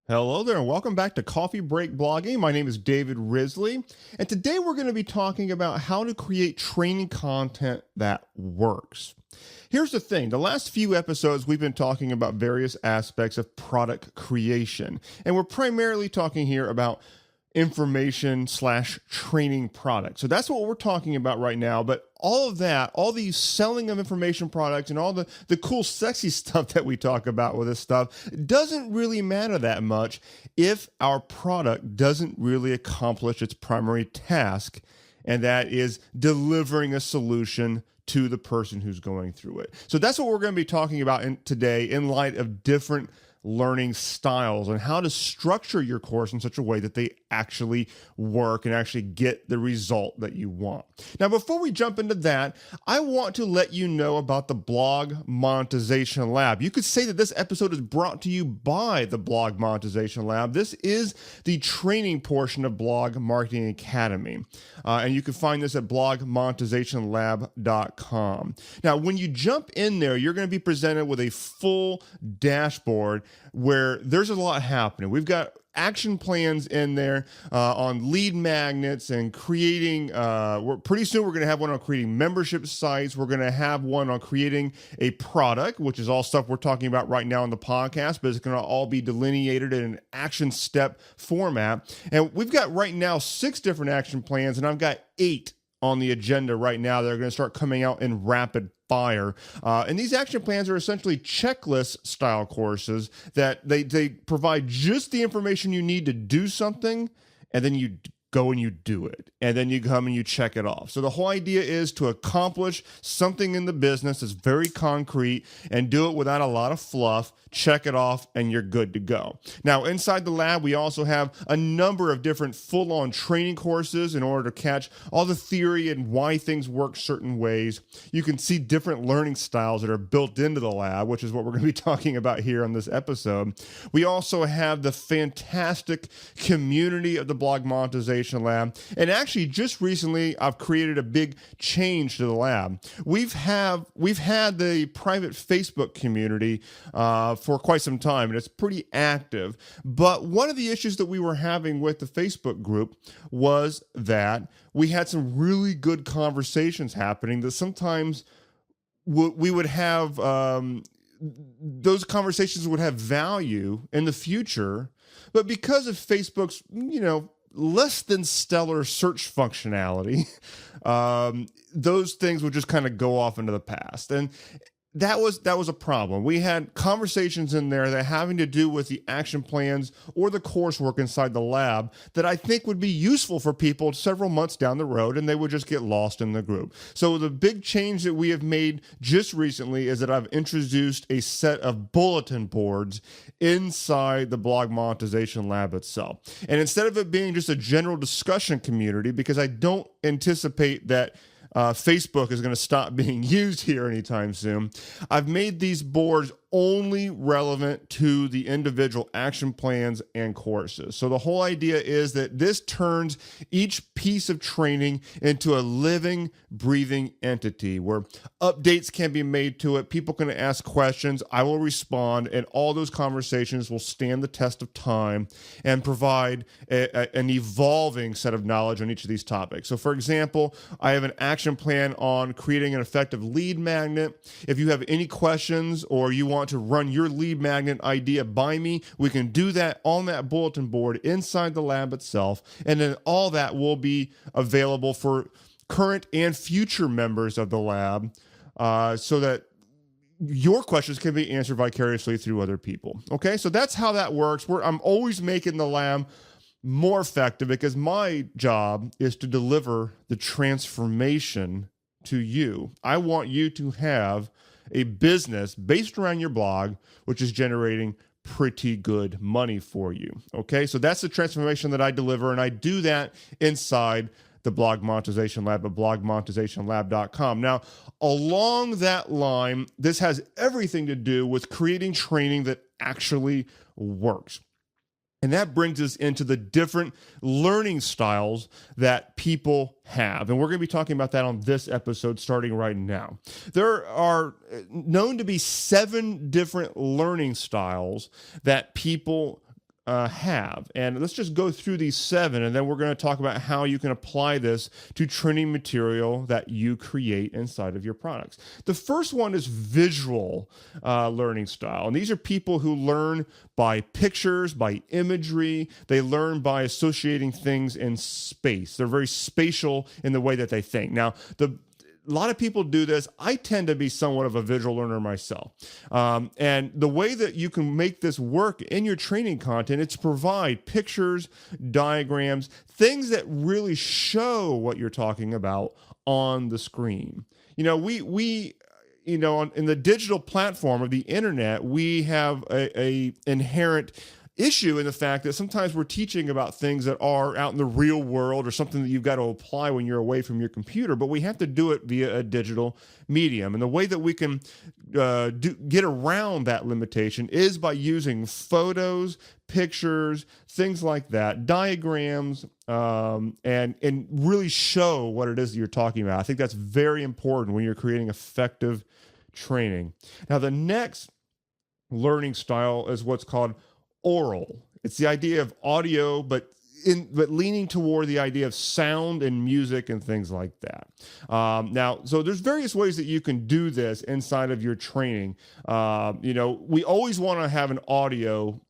Hello there, and welcome back to Coffee Break Blogging. My name is David Risley, and today we're going to be talking about how to create training content that works. Here's the thing. The last few episodes, we've been talking about various aspects of product creation, and we're primarily talking here about information/training products. So that's what we're talking about right now. But all of that, all these selling of information products and all the cool, sexy stuff that we talk about with this stuff doesn't really matter that much if our product doesn't really accomplish its primary task, and that is delivering a solution to the person who's going through it. So that's what we're going to be talking about today in light of different learning styles and how to structure your course in such a way that they actually work and actually get the result that you want. Now, before we jump into that, I want to let you know about the Blog Monetization Lab. You could say that this episode is brought to you by the Blog Monetization Lab. This is the training portion of Blog Marketing Academy. And you can find this at blogmonetizationlab.com. Now, when you jump in there, you're going to be presented with a full dashboard where there's a lot happening. We've got action plans in there on lead magnets and creating, pretty soon we're going to have one on creating membership sites. We're going to have one on creating a product, which is all stuff we're talking about right now on the podcast, but it's going to all be delineated in an action step format. And we've got right now 6 different action plans, and I've got 8 on the agenda right now that are going to start coming out in rapid fire. And these action plans are essentially checklist style courses that they provide just the information you need to do something, and then you go and you do it, and then you come and you check it off. So the whole idea is to accomplish something in the business that's very concrete and do it without a lot of fluff, check it off, and you're good to go. Now, inside the lab, we also have a number of different full-on training courses in order to catch all the theory and why things work certain ways. You can see different learning styles that are built into the lab, which is what we're going to be talking about here on this episode. We also have the fantastic community of the Blog Monetization Lab. And actually, just recently, I've created a big change to the lab. We've had the private Facebook community for quite some time, and it's pretty active. But one of the issues that we were having with the Facebook group was that we had some really good conversations happening that sometimes we would have, those conversations would have value in the future. But because of Facebook's, less than stellar search functionality, those things would just kind of go off into the past. And that was a problem. We had conversations in there that having to do with the action plans or the coursework inside the lab that I think would be useful for people several months down the road, and they would just get lost in the group. So the big change that we have made just recently is that I've introduced a set of bulletin boards inside the Blog Monetization Lab itself. And instead of it being just a general discussion community, because I don't anticipate that Facebook is going to stop being used here anytime soon, I've made these boards only relevant to the individual action plans and courses. So the whole idea is that this turns each piece of training into a living, breathing entity where updates can be made to it. People can ask questions. I will respond, and all those conversations will stand the test of time and provide an evolving set of knowledge on each of these topics. So for example, I have an action plan on creating an effective lead magnet. If you have any questions or you want to run your lead magnet idea by me, we can do that on that bulletin board inside the lab itself. And then all that will be available for current and future members of the lab so that your questions can be answered vicariously through other people. Okay, so that's how that works. I'm always making the lab more effective because my job is to deliver the transformation to you. I want you to have a business based around your blog, which is generating pretty good money for you. Okay, so that's the transformation that I deliver, and I do that inside the Blog Monetization Lab at blogmonetizationlab.com. Now, along that line, this has everything to do with creating training that actually works. And that brings us into the different learning styles that people have. And we're going to be talking about that on this episode starting right now. There are known to be 7 different learning styles that people have. And let's just go through these 7, and then we're going to talk about how you can apply this to training material that you create inside of your products. The first one is visual learning style. And these are people who learn by pictures, by imagery. They learn by associating things in space. They're very spatial in the way that they think. Now, a lot of people do this. I tend to be somewhat of a visual learner myself. And the way that you can make this work in your training content is to provide pictures, diagrams, things that really show what you're talking about on the screen. In the digital platform of the internet, we have a inherent issue in the fact that sometimes we're teaching about things that are out in the real world or something that you've got to apply when you're away from your computer, but we have to do it via a digital medium. And the way that we can get around that limitation is by using photos, pictures, things like that, diagrams, and really show what it is that you're talking about. I think that's very important when you're creating effective training. Now, the next learning style is what's called oral. It's the idea of audio, but leaning toward the idea of sound and music and things like that. So there's various ways that you can do this inside of your training. We always want to have an audio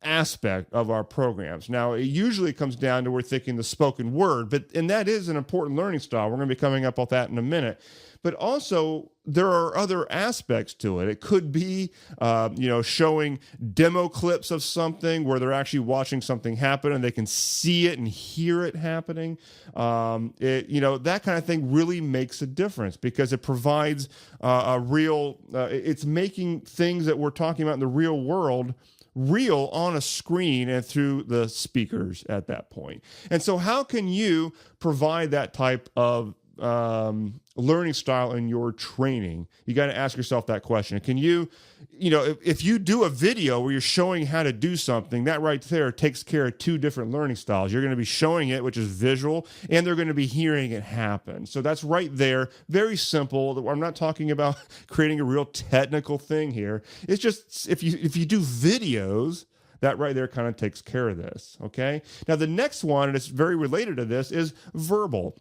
aspect of our programs. Now, it usually comes down to we're thinking the spoken word, and that is an important learning style. We're going to be coming up with that in a minute. But also, there are other aspects to it. It could be, showing demo clips of something where they're actually watching something happen and they can see it and hear it happening. That kind of thing really makes a difference because it provides it's making things that we're talking about in the real world real on a screen and through the speakers at that point. And so how can you provide that type of learning style in your training? You got to ask yourself that question. Can you, if you do a video where you're showing how to do something, that right there takes care of 2 different learning styles. You're going to be showing it, which is visual, and they're going to be hearing it happen. So that's right there. Very simple. I'm not talking about creating a real technical thing here. It's just if you do videos, that right there kind of takes care of this. Okay. Now the next one, and it's very related to this, is verbal.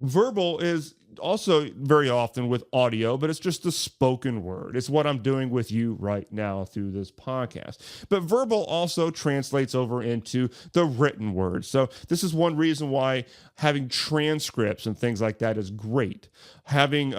Verbal is also very often with audio, but it's just the spoken word. It's what I'm doing with you right now through this podcast. But verbal also translates over into the written word. So this is one reason why having transcripts and things like that is great. Having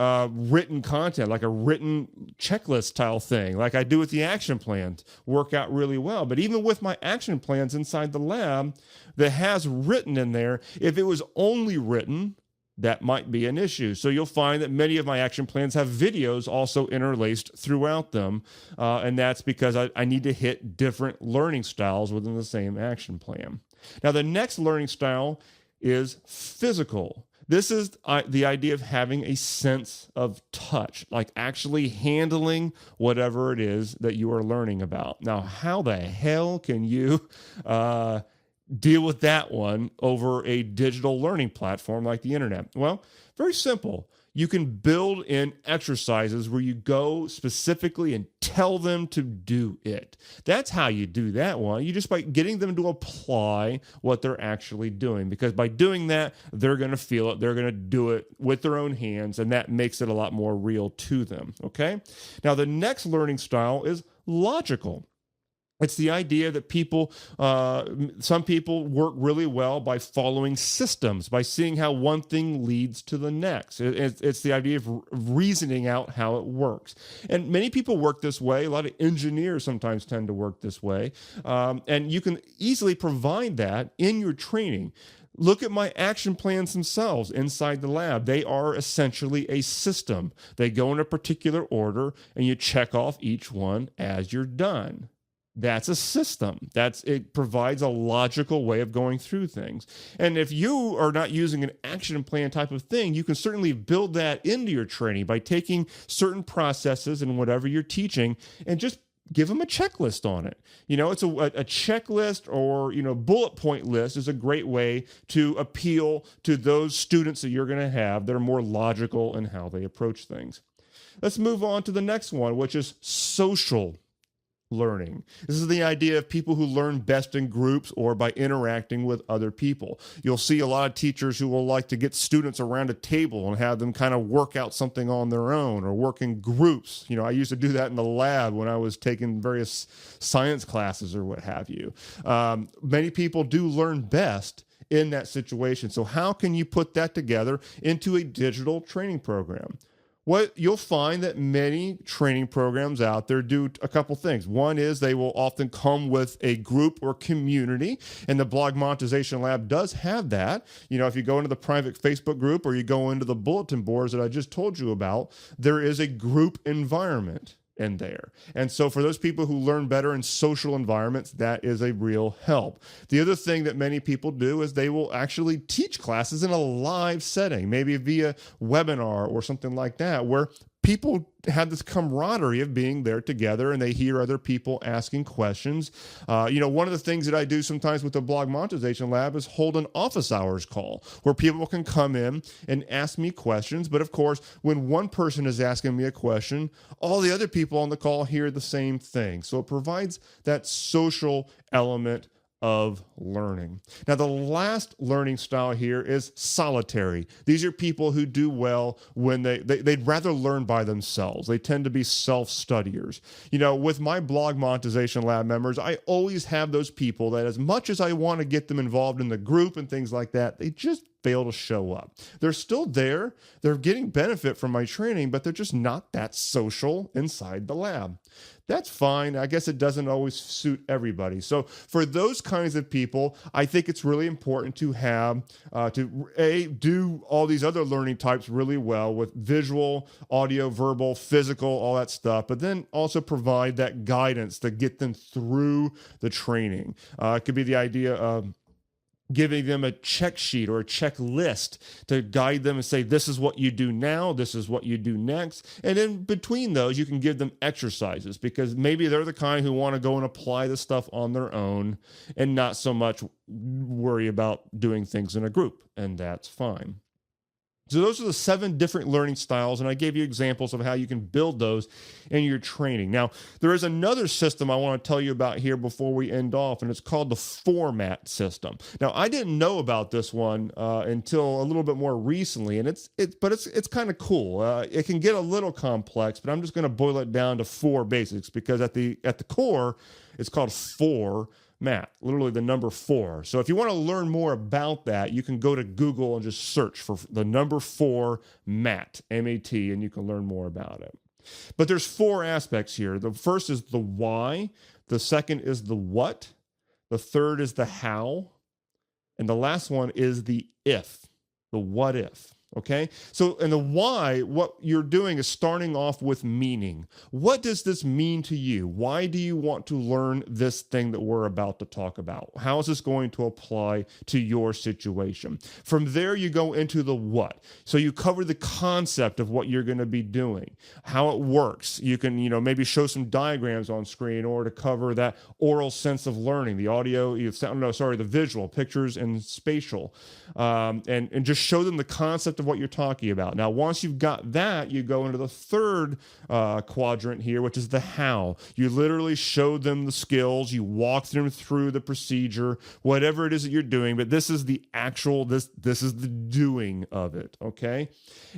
written content, like a written checklist style thing, like I do with the action plans, work out really well. But even with my action plans inside the lab that has written in there, if it was only written, that might be an issue. So you'll find that many of my action plans have videos also interlaced throughout them. And that's because I need to hit different learning styles within the same action plan. Now, the next learning style is physical. This is the idea of having a sense of touch, like actually handling whatever it is that you are learning about. Now, how the hell can you deal with that one over a digital learning platform like the internet? Well, very simple. You can build in exercises where you go specifically and tell them to do it. That's how you do that one. You just by getting them to apply what they're actually doing, because by doing that, they're going to feel it. They're going to do it with their own hands, and that makes it a lot more real to them. Okay. Now, the next learning style is logical. It's the idea that some people work really well by following systems, by seeing how one thing leads to the next. It's the idea of reasoning out how it works. And many people work this way. A lot of engineers sometimes tend to work this way. And you can easily provide that in your training. Look at my action plans themselves inside the lab. They are essentially a system. They go in a particular order, and you check off each one as you're done. That's a system. It provides a logical way of going through things. And if you are not using an action plan type of thing, you can certainly build that into your training by taking certain processes and whatever you're teaching and just give them a checklist on it. It's a checklist or, bullet point list is a great way to appeal to those students that you're going to have that are more logical in how they approach things. Let's move on to the next one, which is social learning. This is the idea of people who learn best in groups or by interacting with other people. You'll see a lot of teachers who will like to get students around a table and have them kind of work out something on their own or work in groups. I used to do that in the lab when I was taking various science classes or what have you. Many people do learn best in that situation. So how can you put that together into a digital training program? What you'll find that many training programs out there do a couple things. One is they will often come with a group or community, and the Blog Monetization Lab does have that. If you go into the private Facebook group or you go into the bulletin boards that I just told you about, there is a group environment in there. And so for those people who learn better in social environments, that is a real help. The other thing that many people do is they will actually teach classes in a live setting, maybe via webinar or something like that, where people have this camaraderie of being there together and they hear other people asking questions. One of the things that I do sometimes with the Blog Monetization Lab is hold an office hours call where people can come in and ask me questions. But of course, when one person is asking me a question, all the other people on the call hear the same thing. So it provides that social element of learning. Now, the last learning style here is solitary. These are people who do well when they'd rather learn by themselves. They tend to be self-studiers. With my Blog Monetization Lab members, I always have those people that as much as I want to get them involved in the group and things like that, they just fail to show up. They're still there. They're getting benefit from my training, but they're just not that social inside the lab. That's fine. I guess it doesn't always suit everybody. So for those kinds of people, I think it's really important to have, do all these other learning types really well with visual, audio, verbal, physical, all that stuff, but then also provide that guidance to get them through the training. It could be the idea of giving them a check sheet or a checklist to guide them and say, this is what you do now, this is what you do next. And in between those, you can give them exercises because maybe they're the kind who want to go and apply the stuff on their own and not so much worry about doing things in a group, and that's fine. So those are the 7 different learning styles, and I gave you examples of how you can build those in your training. Now, there is another system I want to tell you about here before we end off, and it's called the format system. Now, I didn't know about this one until a little bit more recently, and it's kind of cool. It can get a little complex, but I'm just going to boil it down to 4 basics because at the core, it's called format, literally the number 4. So if you want to learn more about that, you can go to Google and just search for the number 4 MAT, M-A-T, and you can learn more about it. But there's 4 aspects here. The first is the why. The second is the what. The third is the how. And the last one is the if, the what if. Okay, so in the why, what you're doing is starting off with meaning. What does this mean to you? Why do you want to learn this thing that we're about to talk about? How is this going to apply to your situation? From there, you go into the what. So you cover the concept of what you're going to be doing, how it works. You can, maybe show some diagrams on screen in order to cover that oral sense of learning, the audio, the visual, pictures and spatial, and just show them the concept of what you're talking about. Now, once you've got that, you go into the third quadrant here, which is the how. You literally show them the skills, you walk them through the procedure, whatever it is that you're doing, but this is the actual, this is the doing of it, okay?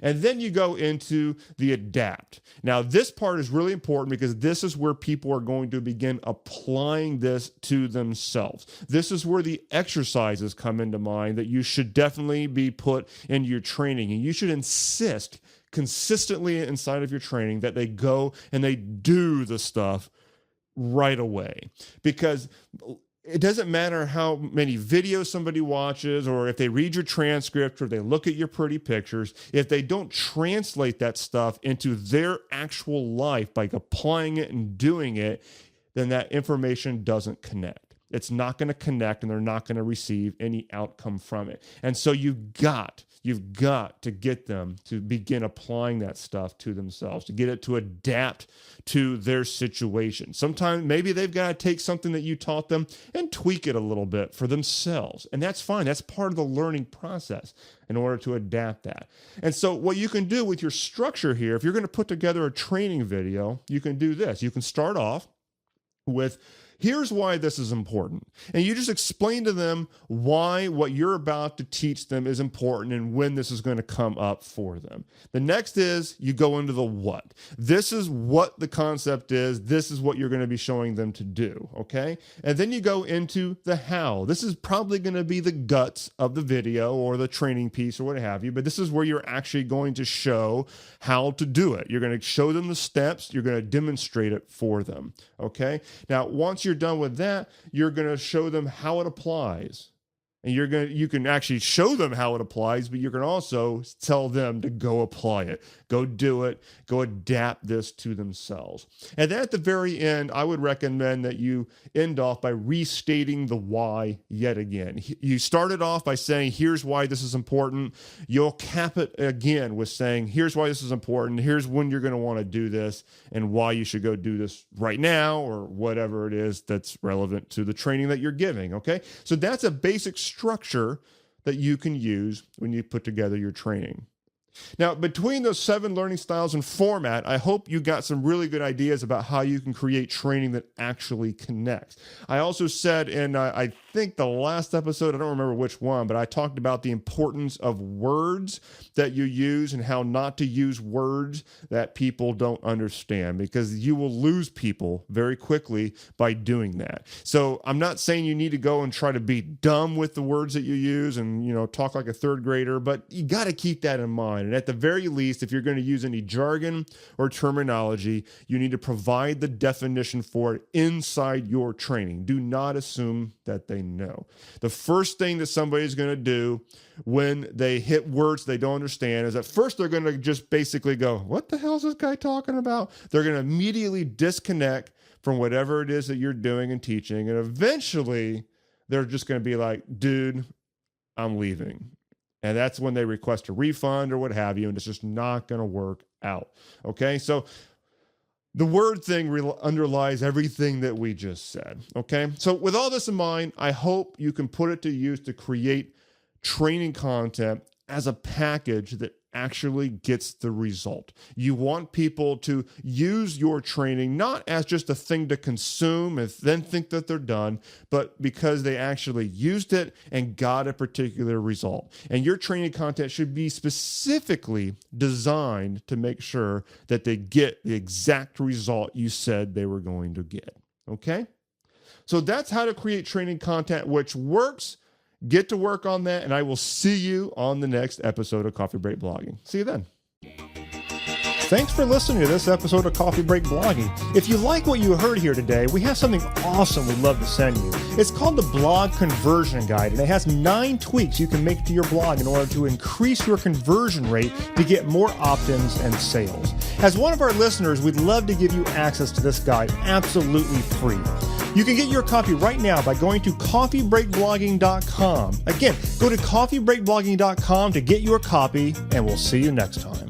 And then you go into the adapt. Now, this part is really important because this is where people are going to begin applying this to themselves. This is where the exercises come into mind that you should definitely be put in your training. And you should insist consistently inside of your training that they go and they do the stuff right away. Because it doesn't matter how many videos somebody watches or if they read your transcript or they look at your pretty pictures, if they don't translate that stuff into their actual life by applying it and doing it, then that information doesn't connect. It's not going to connect and they're not going to receive any outcome from it. And so you've got to get them to begin applying that stuff to themselves, to get it to adapt to their situation. Sometimes maybe they've got to take something that you taught them and tweak it a little bit for themselves. And that's fine. That's part of the learning process in order to adapt that. And so what you can do with your structure here, if you're going to put together a training video, you can do this. You can start off with, here's why this is important. And you just explain to them why what you're about to teach them is important and when this is going to come up for them. The next is you go into the what. This is what the concept is. This is what you're going to be showing them to do, okay? And then you go into the how. This is probably going to be the guts of the video or the training piece or what have you, but this is where you're actually going to show how to do it. You're going to show them the steps. You're going to demonstrate it for them, okay? Now, once you're done with that, you're going to show them how it applies. And you can actually show them how it applies, but you can also tell them to go apply it, go do it, go adapt this to themselves. And then at the very end, I would recommend that you end off by restating the why yet again. You started off by saying, here's why this is important. You'll cap it again with saying, here's why this is important. Here's when you're going to want to do this and why you should go do this right now or whatever it is that's relevant to the training that you're giving. Okay. So that's a basic structure that you can use when you put together your training. Now, between those 7 learning styles and format, I hope you got some really good ideas about how you can create training that actually connects. I also said in, I think the last episode, I don't remember which one, but I talked about the importance of words that you use and how not to use words that people don't understand, because you will lose people very quickly by doing that. So I'm not saying you need to go and try to be dumb with the words that you use and, talk like a 3rd grader, but you got to keep that in mind. And at the very least, if you're going to use any jargon or terminology, you need to provide the definition for it inside your training. Do not assume that they know. The first thing that somebody's going to do when they hit words they don't understand is at first they're going to just basically go, what the hell is this guy talking about? They're going to immediately disconnect from whatever it is that you're doing and teaching. And eventually they're just going to be like, dude, I'm leaving. And that's when they request a refund or what have you, and it's just not going to work out. Okay, so the word thing underlies everything that we just said. Okay, so with all this in mind, I hope you can put it to use to create training content as a package that actually gets the result. You want people to use your training not as just a thing to consume and then think that they're done, but because they actually used it and got a particular result. And your training content should be specifically designed to make sure that they get the exact result you said they were going to get. Okay? So that's how to create training content which works. Get to work on that, and I will see you on the next episode of Coffee Break Blogging. See you then. Thanks for listening to this episode of Coffee Break Blogging. If you like what you heard here today, we have something awesome we'd love to send you. It's called the Blog Conversion Guide, and it has 9 tweaks you can make to your blog in order to increase your conversion rate to get more opt-ins and sales. As one of our listeners, we'd love to give you access to this guide absolutely free. You can get your copy right now by going to coffeebreakblogging.com. Again, go to coffeebreakblogging.com to get your copy, and we'll see you next time.